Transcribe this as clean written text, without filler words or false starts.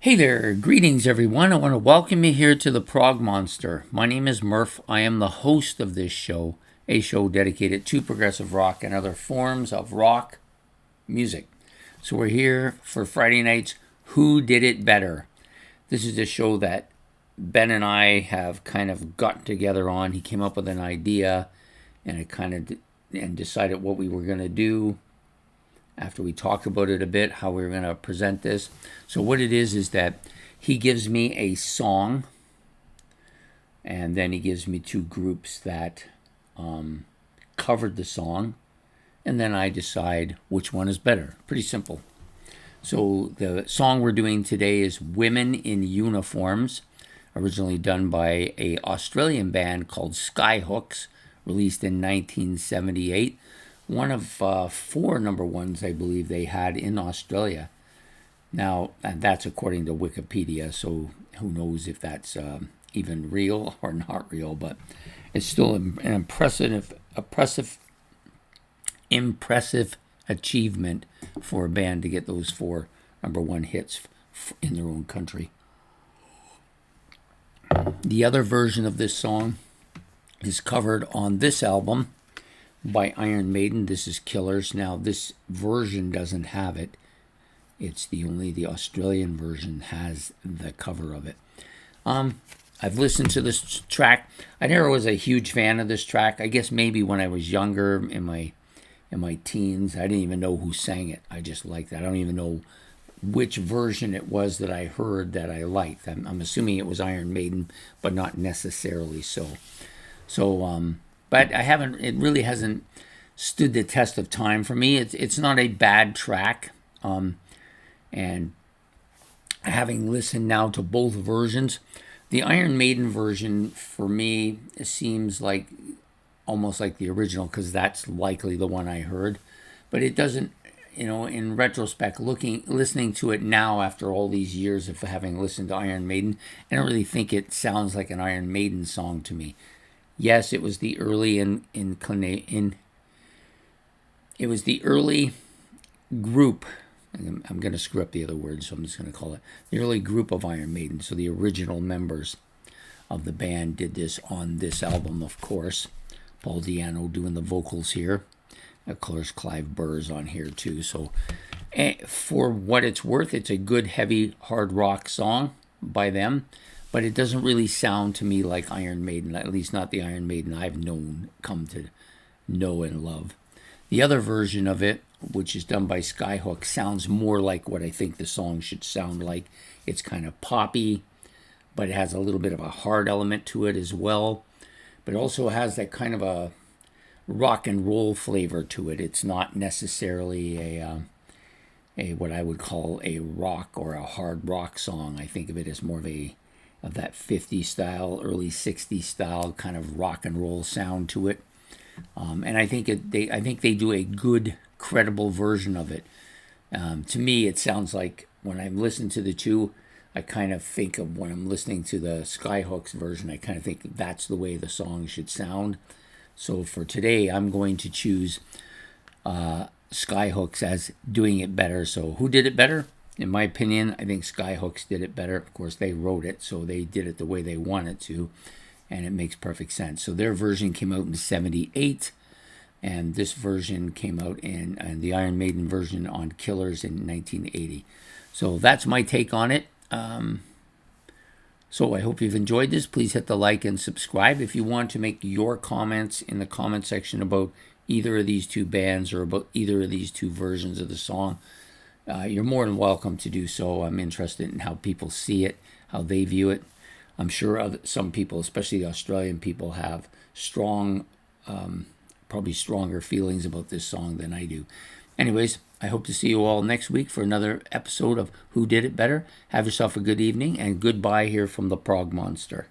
Hey there, greetings everyone. I want to welcome you here to the Prog Monster. My name is Murph. I am the host of this show, a show dedicated to progressive rock and other forms of rock music. So we're here for Friday night's Who Did It Better? This is a show that Ben and I have kind of gotten together on. He came up with an idea and decided what we were going to do after we talked about it a bit, how we were going to present this. So what it is that he gives me a song, and then he gives me two groups that covered the song, and then I decide which one is better. Pretty simple. So the song we're doing today is Women in Uniforms, originally done by an Australian band called Skyhooks, released in 1978. One of four number ones, I believe, they had in Australia. Now, and that's according to Wikipedia, so who knows if that's even real or not real, but it's still an impressive achievement for a band to get those four number one hits in their own country. The other version of this song is covered on this album by Iron Maiden. This is Killers. Now, this version doesn't have it. It's only the Australian version has the cover of it. I've listened to this track. I never was a huge fan of this track. I guess maybe when I was younger, in my teens, I didn't even know who sang it. I just liked that. I don't even know which version it was that I heard that I liked. I'm assuming it was Iron Maiden, but not necessarily so. But it really hasn't stood the test of time for me. It's not a bad track. And having listened now to both versions, the Iron Maiden version for me seems like almost like the original because that's likely the one I heard. But it doesn't, in retrospect, listening to it now after all these years of having listened to Iron Maiden, I don't really think it sounds like an Iron Maiden song to me. Yes, it was the early it was the early group. I'm going to screw up the other words, so I'm just going to call it the early group of Iron Maiden. So the original members of the band did this on this album, of course. Paul Di'Anno doing the vocals here. Of course, Clive Burr's on here too. So for what it's worth, it's a good, heavy, hard rock song by them. But it doesn't really sound to me like Iron Maiden, at least not the Iron Maiden I've come to know and love. The other version of it, which is done by Skyhooks, sounds more like what I think the song should sound like. It's kind of poppy, but it has a little bit of a hard element to it as well. But it also has that kind of a rock and roll flavor to it. It's not necessarily a what I would call a rock or a hard rock song. I think of it as more of that 50s style, early 60s style kind of rock and roll sound to it. And I think they do a good, credible version of it. To me, it sounds like when I listen to the two, I kind of think of when I'm listening to the Skyhooks version, I kind of think that's the way the song should sound. So for today, I'm going to choose Skyhooks as doing it better. So who did it better? In my opinion, I think Skyhooks did it better. Of course, they wrote it, so they did it the way they wanted to, and it makes perfect sense. So their version came out in 78, and this version came out in the Iron Maiden version on Killers in 1980. So that's my take on it. So I hope you've enjoyed this. Please hit the like and subscribe. If you want to make your comments in the comment section about either of these two bands or about either of these two versions of the song, you're more than welcome to do so. I'm interested in how people see it, how they view it. I'm sure some people, especially the Australian people, have probably stronger feelings about this song than I do. Anyways, I hope to see you all next week for another episode of Who Did It Better. Have yourself a good evening, and goodbye here from the Prog Monster.